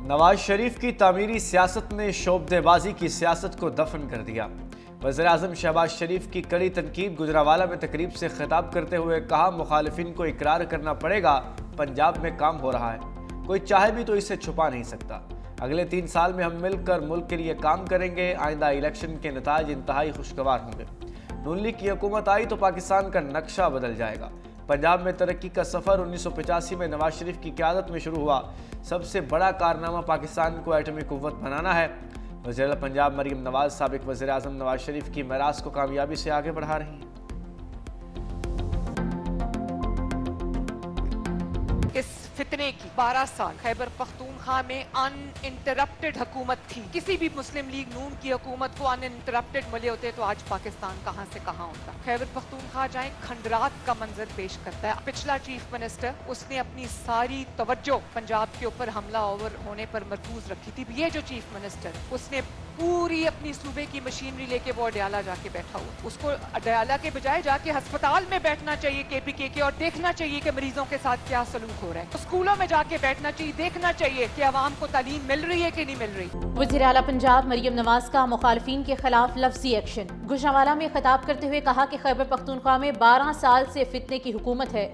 نواز شریف کی تعمیری سیاست نے شعبدے بازی کی سیاست کو دفن کر دیا۔ وزیراعظم شہباز شریف کی کڑی تنقید۔ گجرانوالہ میں تقریب سے خطاب کرتے ہوئے کہا، مخالفین کو اقرار کرنا پڑے گا پنجاب میں کام ہو رہا ہے، کوئی چاہے بھی تو اسے چھپا نہیں سکتا۔ اگلے 3 سال میں ہم مل کر ملک کے لیے کام کریں گے۔ آئندہ الیکشن کے نتائج انتہائی خوشگوار ہوں گے۔ نون لیگ کی حکومت آئی تو پاکستان کا نقشہ بدل جائے گا۔ پنجاب میں ترقی کا سفر 1985 میں نواز شریف کی قیادت میں شروع ہوا۔ سب سے بڑا کارنامہ پاکستان کو ایٹمی قوت بنانا ہے۔ وزیر پنجاب مریم نواز سابق وزیر اعظم نواز شریف کی میراث کو کامیابی سے آگے بڑھا رہی ہیں۔ اس فتنے کی 12 سال خیبر پختونخوا میں ان انٹرپٹڈ حکومت تھی۔ کسی بھی مسلم لیگ نون کی حکومت کو ان انٹرپٹڈ ملے ہوتے تو آج پاکستان کہاں سے کہاں ہوتا۔ خیبر پختونخوا جائیں کھنڈرات کا منظر پیش کرتا ہے۔ پچھلا چیف منسٹر اس نے اپنی ساری توجہ پنجاب کے اوپر حملہ آور ہونے پر مرکوز رکھی تھی۔ یہ جو چیف منسٹر اس نے پوری اپنی صوبے کی مشینری لے کے وہ اڈیالہ جا کے بیٹھا ہوا۔ اس کو اڈیالہ کے بجائے جا کے ہسپتال میں بیٹھنا چاہیے KPK کے، اور دیکھنا چاہیے کہ مریضوں کے ساتھ کیا سلوک ہو رہا ہے۔ اسکولوں میں جا کے بیٹھنا چاہیے، دیکھنا چاہیے کہ عوام کو تعلیم مل رہی ہے کہ نہیں مل رہی۔ وزیر اعلیٰ پنجاب مریم نواز کا مخالفین کے خلاف لفظی ایکشن۔ گجرانوالہ میں خطاب کرتے ہوئے کہا کہ خیبر پختونخوا میں 12 سال سے فتنے کی حکومت ہے۔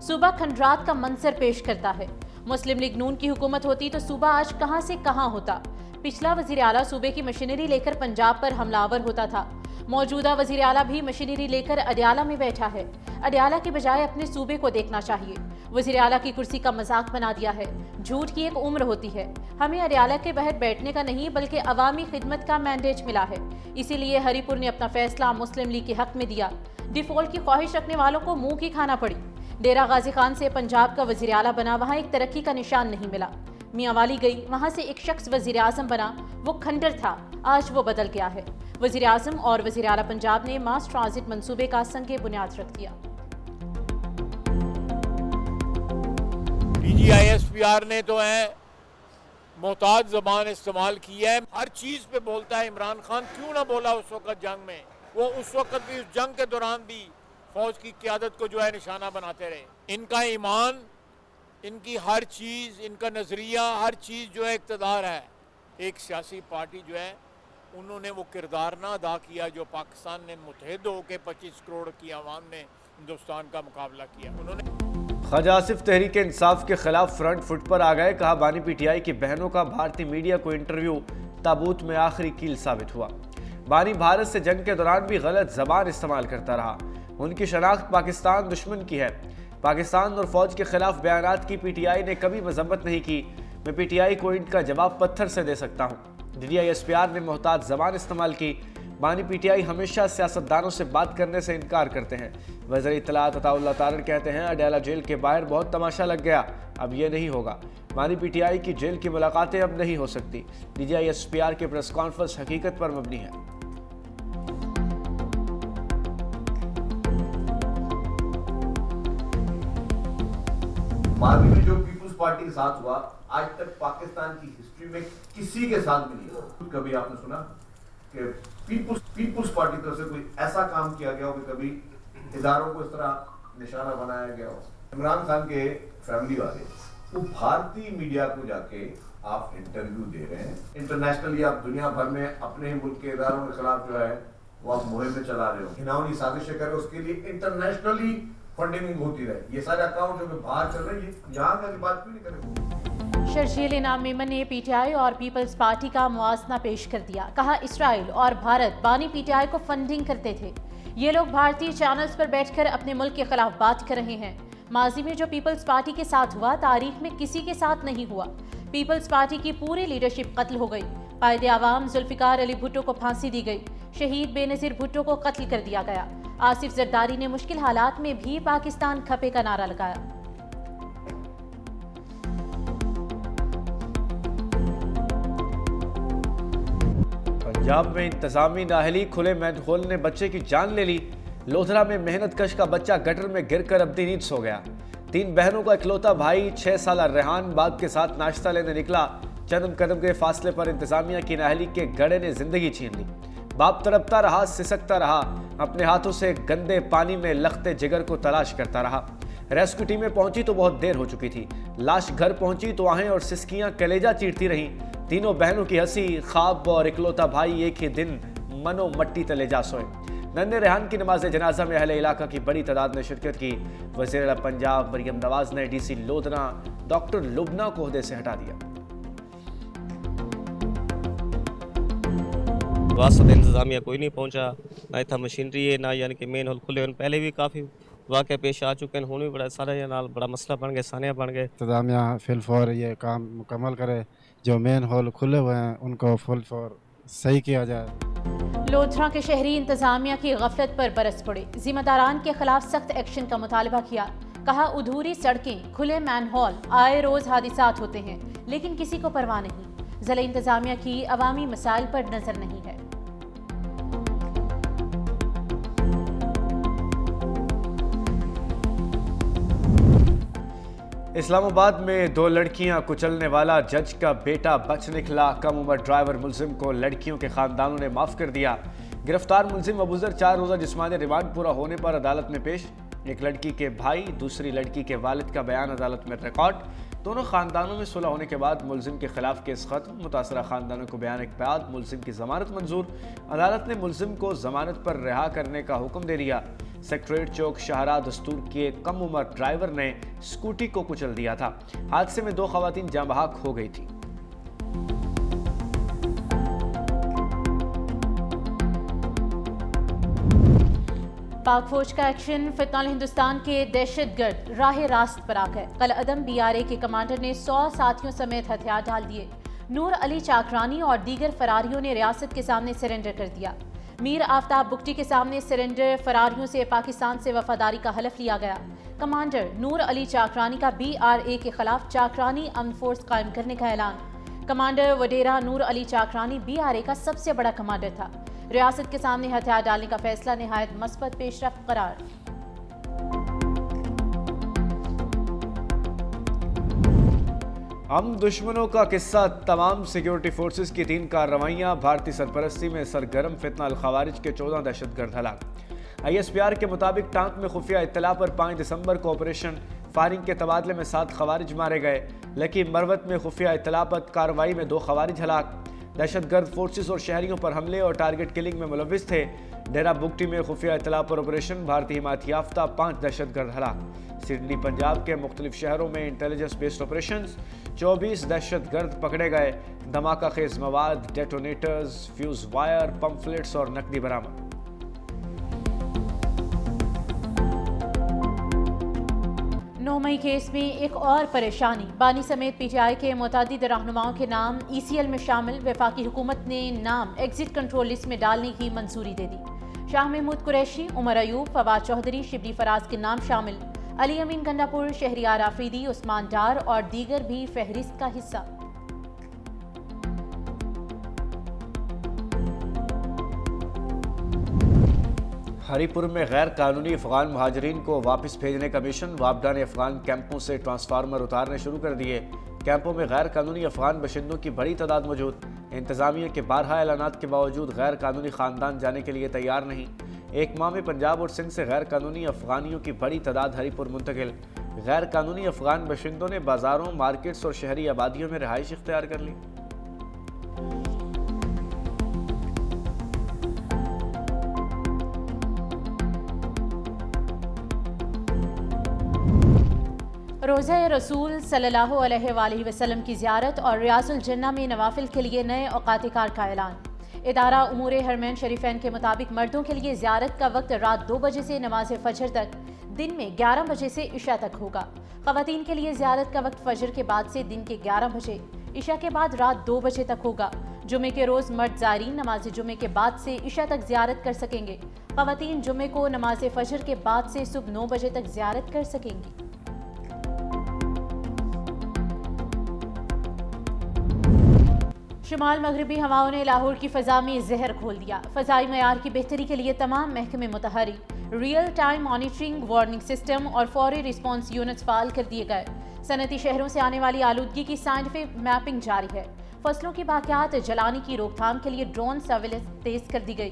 صوبہ کھنڈرات کا منظر پیش کرتا ہے۔ مسلم لیگ نون کی حکومت ہوتی تو صوبہ آج کہاں سے کہاں ہوتا۔ پچھلا وزیر اعلیٰ صوبے کی مشینری لے کر پنجاب پر حملہ آور ہوتا تھا۔ موجودہ وزیر اعلیٰ بھی مشینری لے کر اڈیالہ میں بیٹھا ہے۔ اڈیالہ کے بجائے اپنے صوبے کو دیکھنا چاہیے۔ وزیر اعلیٰ کی کرسی کا مذاق بنا دیا ہے۔ جھوٹ کی ایک عمر ہوتی ہے۔ ہمیں اڈیالہ کے باہر بیٹھنے کا نہیں بلکہ عوامی خدمت کا مینڈیٹ ملا ہے۔ اسی لیے ہری پور نے اپنا فیصلہ مسلم لیگ کے حق میں دیا۔ ڈیفالٹ کی خواہش رکھنے والوں کو منہ کی کھانا پڑی۔ ڈیرہ غازی خان سے پنجاب کا وزیر اعلیٰ بنا، وہاں ایک ترقی کا نشان نہیں ملا۔ میاں والی گئی، وہاں سے ایک شخص وزیر اعظم بنا، وہ کھنڈر تھا، آج وہ بدل گیا ہے۔ وزیر اعظم اور وزیر اعلیٰ پنجاب نے ماس ٹرانزٹ منصوبے کا سنگ بنیاد رکھ دیا۔ DGISPR نے تو محتاط زبان استعمال کی ہے، ہر چیز پہ بولتا ہے۔ عمران خان کیوں نہ بولا اس وقت جنگ میں؟ وہ اس وقت بھی، اس جنگ کے دوران بھی فوج کی قیادت کو نشانہ بناتے رہے۔ ان کا ایمان، ان کی ہر چیز، ان کا نظریہ، ہر چیز اقتدار ہے۔ ایک سیاسی پارٹی انہوں نے وہ کردار نہ ادا کیا جو پاکستان نے متحد ہو کے 25 کروڑ کی عوام نے ہندوستان کا مقابلہ کیا۔ انہوں نے خواجہ آصف تحریک انصاف کے خلاف فرنٹ فٹ پر آ گئے۔ کہا، بانی PTI کی بہنوں کا بھارتی میڈیا کو انٹرویو تابوت میں آخری کیل ثابت ہوا۔ بانی بھارت سے جنگ کے دوران بھی غلط زبان استعمال کرتا رہا۔ ان کی شناخت پاکستان دشمن کی ہے۔ پاکستان اور فوج کے خلاف بیانات کی PTI نے کبھی مذمت نہیں کی۔ میں PTI کو ان کا جواب پتھر سے دے سکتا ہوں۔ DGISPR نے محتاط زبان استعمال کی۔ بانی PTI ہمیشہ سیاستدانوں سے بات کرنے سے انکار کرتے ہیں۔ وزیر اطلاعات عطا اللہ تارڑ کہتے ہیں، اڈیالہ جیل کے باہر بہت تماشا لگ گیا، اب یہ نہیں ہوگا۔ بانی PTI کی جیل کی ملاقاتیں اب نہیں ہو سکتی۔ DGISPR کی پریس کانفرنس حقیقت پر مبنی ہے۔ ماضی میں جو پیپلز پارٹی کے ساتھ ہوا، آج تک پاکستان کی ہسٹری میں کسی کے ساتھ بھی نہیں ہوا۔ کبھی آپ نے سنا کہ پیپلز پارٹی کی طرف سے کوئی ایسا کام کیا گیا ہو کہ کبھی اداروں کو اس طرح نشانہ بنایا گیا ہو؟ عمران خان کے فیملی والے وہ بھارتی میڈیا کو جا کے آپ انٹرویو دے رہے ہیں، انٹرنیشنلی آپ دنیا بھر میں اپنے ملک کے اداروں کے خلاف وہ آپ مہمیں چلا رہے ہو، گھناؤنی سازشیں کر رہے ہو، اس کے لیے انٹرنیشنلی فنڈنگ ہوتی رہے۔ یہ سارے اکاؤنٹ جو باہر چل رہے ہیں، یہاں کا بات کیوں نہیں کریں؟ شرجیل انعام میمن نے PTI اور پیپلز پارٹی کا موازنہ پیش کر دیا۔ کہا، اسرائیل اور بھارت بانی PTI کو فنڈنگ کرتے تھے۔ یہ لوگ بھارتی چینلز پر بیٹھ کر اپنے ملک کے خلاف بات کر رہے ہیں۔ ماضی میں جو پیپلز پارٹی کے ساتھ ہوا، تاریخ میں کسی کے ساتھ نہیں ہوا۔ پیپلز پارٹی کی پوری لیڈرشپ قتل ہو گئی۔ قائد عوام ذوالفقار علی بھٹو کو پھانسی دی گئی۔ شہید بے نظیر بھٹو کو قتل کر دیا گیا۔ آصف زرداری نے مشکل حالات میں بھی پاکستان کھپے کا نعرہ لگایا۔ پنجاب میں انتظامی نااہلی، کھلے مین ہول نے بچے کی جان لے لی۔ لودھرا میں محنت کش کا بچہ گٹر میں گر کر ابدی نیند سو گیا۔ 3 بہنوں کا اکلوتا بھائی 6 سالہ ریحان باپ کے ساتھ ناشتہ لینے نکلا۔ چند قدم کے فاصلے پر انتظامیہ کی نااہلی کے گڑھے نے زندگی چھین لی۔ باپ تڑپتا رہا، سسکتا رہا، اپنے ہاتھوں سے گندے پانی میں لختے جگر کو تلاش کرتا رہا۔ ریسکیو ٹیمیں پہنچی تو بہت دیر ہو چکی تھی. لاش گھر پہنچی تو آہیں اور سسکیاں کلیجہ چیرتی رہیں. تینوں بہنوں کی ہنسی، خواب اور اکلوتا بھائی ایک ہی دن منو مٹی تلے جا سوئے. ننھے ریحان کی نماز جنازہ میں اہل علاقہ کی بڑی تعداد نے شرکت کی. وزیر اعلیٰ پنجاب مریم نواز نے ڈی سی لودھنا ڈاکٹر لبنہ کو عہدے سے ہٹا دیا. واسطہ انتظامیہ کوئی نہیں پہنچا، نہ اتنا مشینری ہے، نہ یعنی کہ مین ہال کھلے. پہلے بھی کافی واقعہ پیش آ چکے ہیں، ہوں بھی بڑا سارا نال بڑا مسئلہ بن گیا، سانیہ بن گئے. انتظامیہ فی الفور یہ کام مکمل کرے، جو مین ہال کھلے ہوئے ہیں ان کو فل فور صحیح کیا جائے. لودھرا کے شہری انتظامیہ کی غفلت پر برس پڑے. ذمہ داران کے خلاف سخت ایکشن کا مطالبہ کیا. کہا ادھوری سڑکیں، کھلے مین ہال، آئے روز حادثات ہوتے ہیں لیکن کسی کو پرواہ نہیں. ضلع انتظامیہ کی عوامی مسائل پر نظر نہیں ہے. اسلام آباد میں 2 لڑکیاں کچلنے والا جج کا بیٹا بچ نکلا. کم عمر ڈرائیور ملزم کو لڑکیوں کے خاندانوں نے معاف کر دیا. گرفتار ملزم ابوذر 4 روزہ جسمانی ریمانڈ پورا ہونے پر عدالت میں پیش. ایک لڑکی کے بھائی، دوسری لڑکی کے والد کا بیان عدالت میں ریکارڈ. دونوں خاندانوں میں صلح ہونے کے بعد ملزم کے خلاف کیس ختم. متاثرہ خاندانوں کو بیان کے بعد ملزم کی ضمانت منظور. عدالت نے ملزم کو ضمانت پر رہا کرنے کا حکم دے دیا. سیکٹریٹ چوک شاہراہ دستور کے کم عمر ڈرائیور نے سکوٹی کو کچل دیا تھا. حادثے میں 2 خواتین جاں بحق ہو گئی تھی. پاک فوج کا ایکشن فتنہ ہندوستان کے دہشت گرد راہ راست پر آ گئے. قلعہ BRA کے کمانڈر نے 100 ساتھیوں سمیت ہتھیار ڈال دیے. نور علی چاکرانی اور دیگر فراریوں نے ریاست کے سامنے سرنڈر کر دیا. میر آفتاب بگٹی کے سامنے سرنڈر فراریوں سے پاکستان سے وفاداری کا حلف لیا گیا. کمانڈر نور علی چاکرانی کا BRA کے خلاف چاکرانی امن فورس قائم کرنے کا اعلان. کمانڈر وڈیرا نور علی چاکرانی BRA کا سب سے بڑا کمانڈر تھا. ریاست کے سامنے ہتھیار ڈالنے کا فیصلہ نہایت مثبت پیش رفت قرار. ہم دشمنوں کا قصہ. تمام سیکیورٹی فورسز کی 3 کارروائیاں. بھارتی سرپرستی میں سرگرم فتنہ الخوارج کے 14 دہشت گرد ہلاک. ISPR کے مطابق ٹانک میں خفیہ اطلاع پر 5 دسمبر کو آپریشن فائرنگ کے تبادلے میں 7 خوارج مارے گئے. لکی مروت میں خفیہ اطلاع پر کارروائی میں 2 خوارج ہلاک. دہشت گرد فورسز اور شہریوں پر حملے اور ٹارگٹ کلنگ میں ملوث تھے. ڈیرہ بگٹی میں خفیہ اطلاع پر آپریشن. بھارتی حمایت یافتہ 5 دہشت گرد ہلاک. سڈنی پنجاب کے مختلف شہروں میں انٹیلیجنس بیسڈ آپریشنز. 24 دہشت گرد پکڑے گئے. دھماکہ خیز مواد، ڈیٹونیٹرز، فیوز وائر، پمفلٹس اور نقدی برآمد. نومئی کیس میں ایک اور پریشانی. بانی سمیت PTI کے متعدد رہنماؤں کے نام ECL میں شامل. وفاقی حکومت نے نام ایگزٹ کنٹرول لسٹ میں ڈالنے کی منظوری دے دی. شاہ محمود قریشی، عمر ایوب، فواد چودھری، شبلی فراز کے نام شامل. علی امین گنڈاپور، شہریار آفریدی، عثمان ڈار اور دیگر بھی فہرست کا حصہ. ہری پور میں غیر قانونی افغان مہاجرین کو واپس بھیجنے کا مشن. وابڈا نے افغان کیمپوں سے ٹرانسفارمر اتارنے شروع کر دیے. کیمپوں میں غیر قانونی افغان باشندوں کی بڑی تعداد موجود. انتظامیہ کے 12 اعلانات کے باوجود غیر قانونی خاندان جانے کے لیے تیار نہیں. ایک ماہ میں پنجاب اور سندھ سے غیر قانونی افغانیوں کی بڑی تعداد ہری پور منتقل. غیر قانونی افغان باشندوں نے بازاروں، مارکیٹس اور شہری آبادیوں میں رہائش اختیار کر لی. روزہ رسول صلی اللہ علیہ وآلہ وسلم کی زیارت اور ریاض الجنہ میں نوافل کے لیے نئے اوقات کار کا اعلان. ادارہ امور حرمین شریفین کے مطابق مردوں کے لیے زیارت کا وقت رات 2 بجے سے نماز فجر تک، دن میں 11 بجے سے عشاء تک ہوگا. خواتین کے لیے زیارت کا وقت فجر کے بعد سے دن کے 11 بجے، عشاء کے بعد رات 2 بجے تک ہوگا. جمعے کے روز مرد زائرین نماز جمعے کے بعد سے عشاء تک زیارت کر سکیں گے. خواتین جمعے کو نماز فجر کے بعد سے صبح 9 بجے تک زیارت کر سکیں گی. شمال مغربی ہواؤں نے لاہور کی فضا میں زہر کھول دیا. فضائی معیار کی بہتری کے لیے تمام محکمے متحرک. Real time monitoring, warning system اور فوری رسپانس یونٹس فعال کر دیے گئے. صنعتی شہروں سے آنے والی آلودگی کی سائنٹیفک میپنگ جاری ہے. فصلوں کی باقیات جلانے کی روک تھام کے لیے ڈرون سرویلنس تیز کر دی گئی.